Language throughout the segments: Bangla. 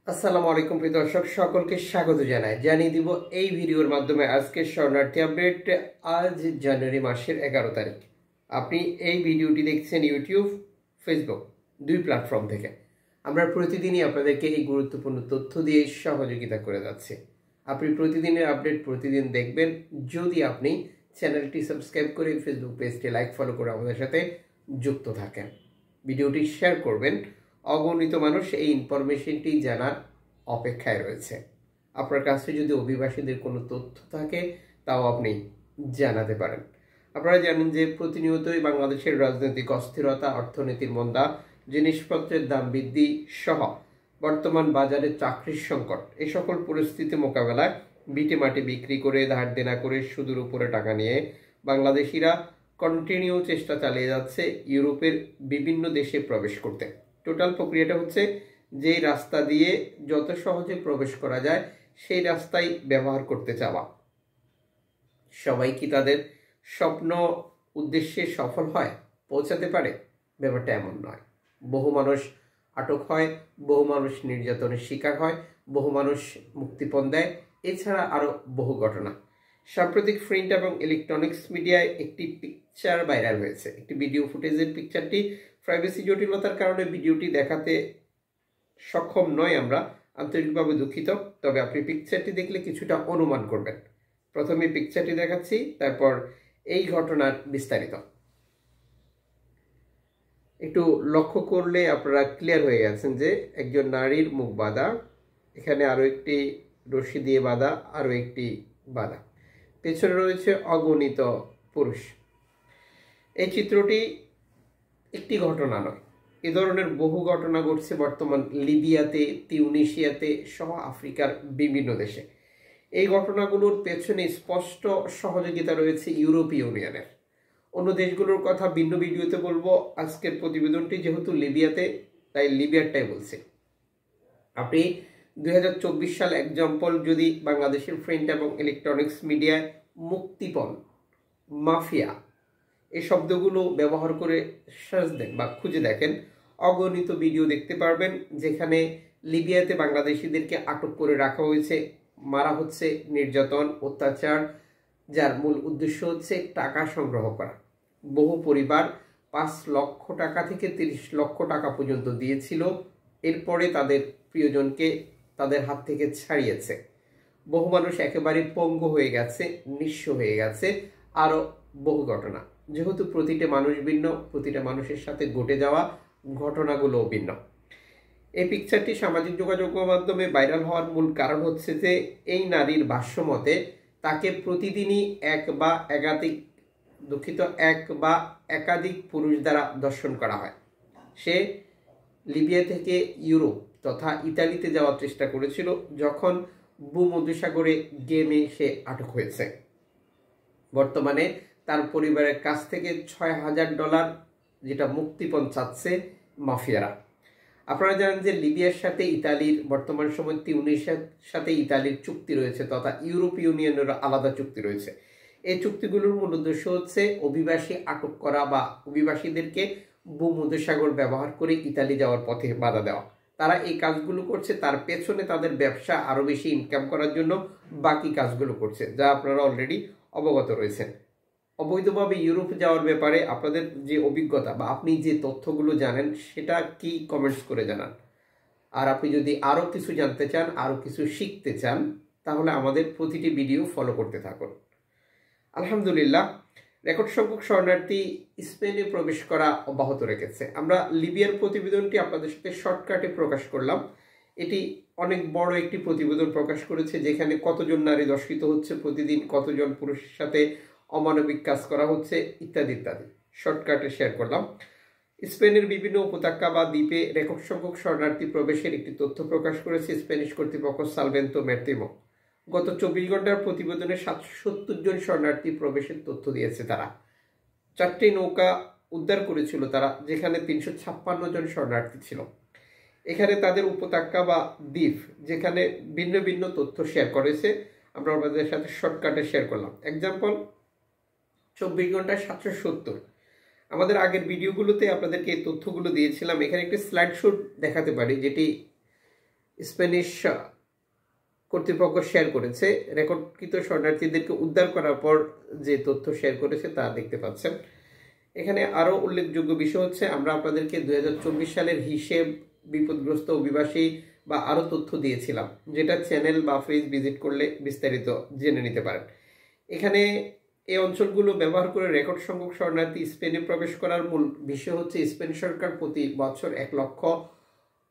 আসসালামু আলাইকুম প্রিয় দর্শক সকলকে স্বাগত জানাই। জানিয়ে দিব এই ভিডিওর মাধ্যমে আজকে শরণার্থী আপডেট। আজ জানুয়ারি মাসের 11 তারিখ। আপনি এই ভিডিওটি দেখছেন ইউটিউব, ফেসবুক দুই প্ল্যাটফর্ম থেকে। আমরা প্রতিদিনই আপনাদেরকে এই গুরুত্বপূর্ণ তথ্য দিয়ে সহযোগিতা করে যাচ্ছি। আপনি প্রতিদিনের আপডেট প্রতিদিন দেখবেন যদি আপনি চ্যানেলটি সাবস্ক্রাইব করে ফেসবুক পেজটি লাইক ফলো করে আমাদের সাথে যুক্ত থাকেন। ভিডিওটি শেয়ার করবেন। অগণিত মানুষ এই ইনফরমেশনটি জানার অপেক্ষায় রয়েছে। আপনার কাছে যদি অভিবাসীদের কোনো তথ্য থাকে তাও আপনি জানাতে পারেন। আপনারা জানেন যে প্রতিনিয়তই বাংলাদেশের রাজনৈতিক অস্থিরতা, অর্থনীতির মন্দা, জিনিসপত্রের দাম বৃদ্ধি সহ বর্তমান বাজারে চাকরির সংকট, এই সকল পরিস্থিতি মোকাবেলায় ভিটে মাটি বিক্রি করে, ধার দেনা করে, সুদের উপরে টাকা নিয়ে বাংলাদেশিরা কন্টিনিউ চেষ্টা চালিয়ে যাচ্ছে ইউরোপের বিভিন্ন দেশে প্রবেশ করতে। টোটাল প্রক্রিয়াটা হচ্ছে যে রাস্তা দিয়ে যত সহজে প্রবেশ করা যায় সেই রাস্তাই ব্যবহার করতে চাওয়া। সবাই কি তাদের স্বপ্ন উদ্দেশ্যে সফল হয়, পৌঁছাতে পারে? ব্যাপারটা এমন নয়। বহু মানুষ আটক হয়, বহু মানুষ নির্যাতনের শিকার হয়, বহু মানুষ মুক্তিপণ দেয়, এছাড়া আরও বহু ঘটনা। সাম্প্রতিক প্রিন্ট এবং ইলেকট্রনিক্স মিডিয়ায় একটি পিকচার ভাইরাল হয়েছে। একটি ভিডিও ফুটেজের পিকচারটি প্রাইভেসি জটিলতার কারণে ভিডিওটি দেখাতে সক্ষম নয়। আমরা আন্তরিকভাবে দুঃখিত, তবে আপনি পিকচারটি দেখলে কিছুটা অনুমান করবেন। প্রথমে পিকচারটি দেখাচ্ছি, তারপর এই ঘটনার বিস্তারিত একটু লক্ষ্য করলে আপনারা ক্লিয়ার হয়ে গেছেন যে একজন নারীর মুখ বাঁধা, এখানে আরো একটি রশি দিয়ে বাঁধা, আরো একটি বাঁধা, পেছনে রয়েছে অগণিত পুরুষ। এই চিত্রটি একটি ঘটনা নয়, এ ধরনের বহু ঘটনা ঘটছে বর্তমান লিবিয়াতে, তিউনিশিয়াতে সহ আফ্রিকার বিভিন্ন দেশে। এই ঘটনাগুলোর পেছনে স্পষ্ট সহযোগিতা রয়েছে ইউরোপীয় ইউনিয়নের। অন্য দেশগুলোর কথা ভিন্ন ভিডিওতে বলবো। আজকের প্রতিবেদনটি যেহেতু লিবিয়াতে, তাই লিবিয়ারটাই বলছি। আপনি 2024 সাল এক্সাম্পল যদি বাংলাদেশের প্রিন্ট এবং ইলেকট্রনিক্স মিডিয়ায় মুক্তিপণ, মাফিয়া এই শব্দগুলো ব্যবহার করে সার্চ দেন বা খুঁজে দেখেন, অগণিত ভিডিও দেখতে পারবেন যেখানে লিবিয়াতে বাংলাদেশিদেরকে আটক করে রাখা হয়েছে, মারা হচ্ছে, নির্যাতন, অত্যাচার, যার মূল উদ্দেশ্য হচ্ছে টাকা সংগ্রহ করা। বহু পরিবার 5 লক্ষ টাকা থেকে 30 লক্ষ টাকা পর্যন্ত দিয়েছিল, এরপরে তাদের প্রিয়জনকে তাদের হাত থেকে ছাড়িয়েছে। বহু মানুষ একেবারে পঙ্গু হয়ে গেছে, নিঃস্ব হয়ে গেছে, আরও বহু ঘটনা। যেহেতু প্রতিটা মানুষ ভিন্ন, প্রতিটা মানুষের সাথে ঘটে যাওয়া ঘটনাগুলোও ভিন্ন। এই পিকচারটি সামাজিক যোগাযোগ মাধ্যমে ভাইরাল হওয়ার মূল কারণ হচ্ছে যে এই নারীর ভাষ্যমতে তাকে প্রতিদিনই এক বা একাধিক পুরুষ দ্বারা দর্শন করা হয়। সে লিবিয়া থেকে ইউরোপ তথা ইতালিতে যাওয়ার চেষ্টা করেছিল, যখন ভূমধ্যসাগরে গেমে সে আটক হয়েছে। বর্তমানে তার পরিবারের কাছ থেকে $6,000 যেটা মুক্তিপণ চাচ্ছে মাফিয়ারা। আপনারা জানেন যে লিবিয়ার সাথে ইতালির বর্তমান সময় তিউনিসিয়ার সাথে ইতালির চুক্তি রয়েছে, তথা ইউরোপীয় ইউনিয়নের আলাদা চুক্তি রয়েছে। এই চুক্তিগুলোর মূল উদ্দেশ্য হচ্ছে অভিবাসী আটক করা বা অভিবাসীদেরকে ভূমধ্যসাগর ব্যবহার করে ইতালি যাওয়ার পথে বাধা দেওয়া। তারা এই কাজগুলো করছে, তার পেছনে তাদের ব্যবসা আরো বেশি ইনকাম করার জন্য বাকি কাজগুলো করছে, যা আপনারা অলরেডি অবগত রয়েছেন। অবৈধভাবে ইউরোপ যাওয়ার ব্যাপারে আপনাদের যে অভিজ্ঞতা বা আপনি যে তথ্যগুলো জানেন সেটা কি কমেন্টস করে জানান। আর আপনি যদি আরো কিছু জানতে চান, আরো কিছু শিখতে চান, তাহলে আমাদের প্রতিটি ভিডিও ফলো করতে থাকুন। আলহামদুলিল্লাহ, রেকর্ড সংখ্যক শরণার্থী স্পেনে প্রবেশ করা অব্যাহত রেখেছে। আমরা লিবিয়ার প্রতিবেদনটি আপনাদের সাথে শর্টকাটে প্রকাশ করলাম। এটি অনেক বড় একটি প্রতিবেদন প্রকাশ করেছে, যেখানে কতজন নারী ধর্ষিত হচ্ছে প্রতিদিন, কতজন পুরুষের সাথে অমানবিক কাজ করা হচ্ছে, ইত্যাদি ইত্যাদি শর্টকাটে শেয়ার করলাম। স্পেনের বিভিন্ন উপত্যকা বা দ্বীপে রেকর্ড সংখ্যক শরণার্থী প্রবেশের একটি তথ্য প্রকাশ করেছে স্প্যানিশ কর্তৃপক্ষ সালভেন্তো ম্যার্তিমো। গত 24 ঘন্টার প্রতিবেদনে 770 জন শরণার্থী প্রবেশের তথ্য দিয়েছে তারা। 4টি নৌকা উদ্ধার করেছিল তারা, যেখানে 356 জন শরণার্থী ছিল। এখানে তাদের উপত্যকা বা দ্বীপ, যেখানে ভিন্ন ভিন্ন তথ্য শেয়ার করেছে, আমরা আপনাদের সাথে শর্টকাটে শেয়ার করলাম। এক্সাম্পল, 24 ঘন্টায় 770। আমাদের আগের ভিডিওগুলোতে আপনাদেরকে এই তথ্যগুলো দিয়েছিলাম। এখানে একটি স্লাইড শো দেখাতে পারি, যেটি স্প্যানিশ কর্তৃপক্ষ শেয়ার করেছে। রেকর্ডকৃত শরণার্থীদেরকে উদ্ধার করার পর যে তথ্য শেয়ার করেছে তা দেখতে পাচ্ছেন। এখানে আরও উল্লেখযোগ্য বিষয় হচ্ছে, আমরা আপনাদেরকে 2024 সালের হিসেব, বিপদগ্রস্ত অভিবাসী বা আরও তথ্য দিয়েছিলাম, যেটা চ্যানেল বা পেজ ভিজিট করলে বিস্তারিত জেনে নিতে পারেন। এখানে এই অঞ্চলগুলো ব্যবহার করে রেকর্ড সংখ্যক শরণার্থী স্পেনে প্রবেশ করার মূল বিষয় হচ্ছে, স্পেন সরকার প্রতি বছর 1 লক্ষ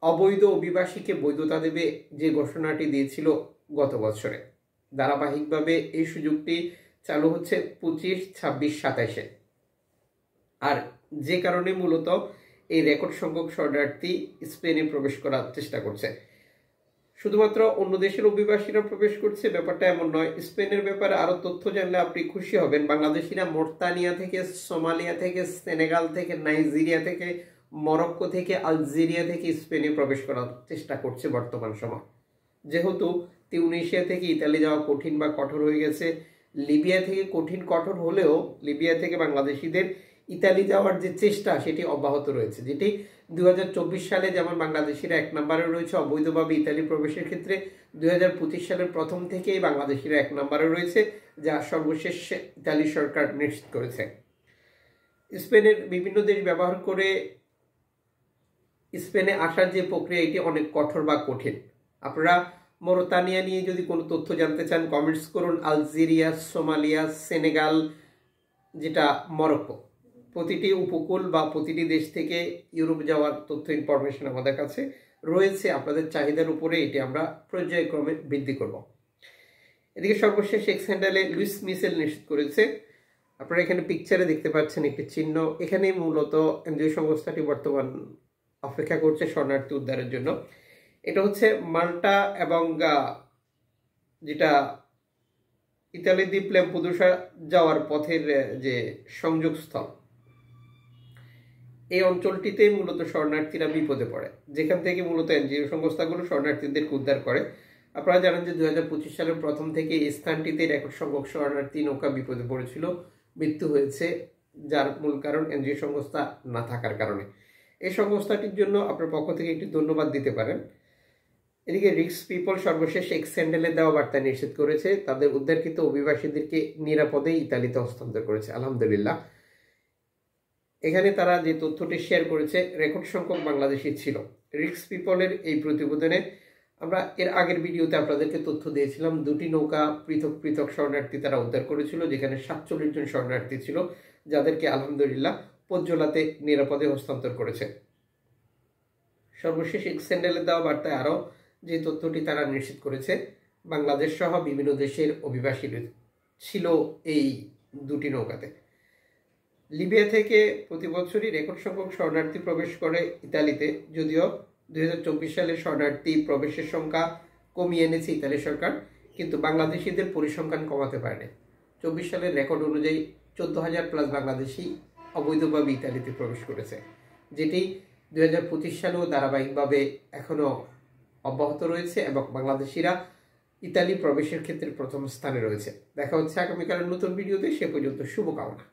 অবৈধ অভিবাসীকে বৈধতা দেবে যে ঘোষণাটি দিয়েছিল গত বছরে। ধারাবাহিকভাবে এই সুযোগটি চালু হচ্ছে 25, 26, 27-এ। আর যে কারণে মূলত এই রেকর্ড সংখ্যক শরণার্থী স্পেনে প্রবেশ করার চেষ্টা করছে। শুধুমাত্র অন্য দেশের অভিবাসীরা প্রবেশ করছে ব্যাপারটা এমন নয়। স্পেনের ব্যাপারে আরো তথ্য জানলে আপনি খুশি হবেন। বাংলাদেশিরা মোরতানিয়া থেকে, সোমালিয়া থেকে, সেনেগাল থেকে, নাইজেরিয়া থেকে, মরক্কো থেকে, আলজেরিয়া থেকে স্পেনে প্রবেশ করার চেষ্টা করছে বর্তমান সময়। যেহেতু তিউনিসিয়া থেকে ইতালি যাওয়া কঠিন বা কঠোর হয়ে গেছে, লিবিয়া থেকে কঠিন কঠোর হলেও লিবিয়া থেকে বাংলাদেশিদের ইতালি যাওয়ার যে চেষ্টা সেটি অব্যাহত রয়েছে, যেটি 2024 সালে যেমন বাংলাদেশিরা 1 নম্বরে রয়েছে অবৈধভাবে ইতালি প্রবেশের ক্ষেত্রে, 2025 সালের প্রথম থেকেই বাংলাদেশিরা 1 নম্বরে রয়েছে, যা সর্বশেষ ইতালি সরকার নিশ্চিত করেছে। স্পেনের বিভিন্ন দেশ ব্যবহার করে স্পেনে আসার যে প্রক্রিয়া, এটি অনেক কঠোর বা কঠিন। আপনারা মোরতানিয়া নিয়ে যদি কোনো তথ্য জানতে চান কমেন্টস করুন। আলজেরিয়া, সোমালিয়া, সেনেগাল, যেটা মরক্কো, প্রতিটি উপকূল বা প্রতিটি দেশ থেকে ইউরোপ যাওয়ার তথ্য ইনফরমেশন আমাদের কাছে রয়েছে। আপনাদের চাহিদার উপরে এটি আমরা পর্যায়ক্রমে বৃদ্ধি করব। এদিকে সর্বশেষ এক্স হ্যান্ডেলে লুইস মিশেল নিশ্চিত করেছে, আপনারা এখানে পিকচারে দেখতে পাচ্ছেন একটি চিহ্ন। এখানে মূলত এনজিও সংস্থাটি বর্তমান অপেক্ষা করছে শরণার্থী উদ্ধারের জন্য। এটা হচ্ছে মাল্টা এবং যেটা ইতালি দ্বীপ ল্যাম্পুদুসা যাওয়ার পথের যে সংযোগস্থল, এই অঞ্চলটিতে মূলত শরণার্থীরা বিপদে পড়ে, যেখান থেকে মূলত এনজিও সংস্থাগুলো শরণার্থীদেরকে উদ্ধার করে। আপনারা জানেন যে 2025 সালের প্রথম থেকে এই স্থানটিতে রেকর্ড সংখ্যক শরণার্থী নৌকা বিপদে পড়েছিল, মৃত্যু হয়েছে, যার মূল কারণ এনজিও সংস্থা না থাকার কারণে। এই সংস্থাটির জন্য আপনার পক্ষ থেকে একটি ধন্যবাদ দিতে পারেন। এদিকে রিক্স পিপল সর্বশেষ এক্স হ্যান্ডেলে দেওয়া বার্তা নিশ্চিত করেছে, তাদের উদ্ধারকৃত অভিবাসীদেরকে নিরাপদে ইতালিতে হস্তান্তর করেছে, আলহামদুলিল্লাহ। এখানে তারা যে তথ্যটি শেয়ার করেছে, রেকর্ড সংখ্যক বাংলাদেশি ছিল। রিক্স পিপলের এই প্রতিবেদনে আমরা এর আগের ভিডিওতে আপনাদেরকে তথ্য দিয়েছিলাম, 2টি নৌকা পৃথক পৃথক শরণার্থী তারা উদ্ধার করেছিল, যেখানে 47 জন শরণার্থী ছিল, যাদেরকে আলহামদুলিল্লাহ পজ্জলাতে নিরাপদে হস্তান্তর করেছে। সর্বশেষ এক্স হ্যান্ডেলে দেওয়া বার্তায় আরও যে তথ্যটি তারা নিশ্চিত করেছে, বাংলাদেশ সহ বিভিন্ন দেশের অভিবাসী ছিল এই 2টি নৌকাতে। লিবিয়া থেকে প্রতি বছরই রেকর্ড সংখ্যক শরণার্থী প্রবেশ করে ইতালিতে, যদিও 2024 সালে শরণার্থী প্রবেশের সংখ্যা কমিয়ে এনেছে ইতালি সরকার, কিন্তু বাংলাদেশিদের পরিসংখ্যান কমাতে পারেনি। 24 সালের রেকর্ড অনুযায়ী 14,000+ বাংলাদেশি অবৈধভাবে ইতালিতে প্রবেশ করেছে, যেটি 2025 সালেও ধারাবাহিকভাবে এখনও অব্যাহত রয়েছে এবং বাংলাদেশিরা ইতালি প্রবেশের ক্ষেত্রে প্রথম স্থানে রয়েছে। দেখা হচ্ছে আগামীকালের নতুন ভিডিওতে, সে পর্যন্ত শুভকামনা।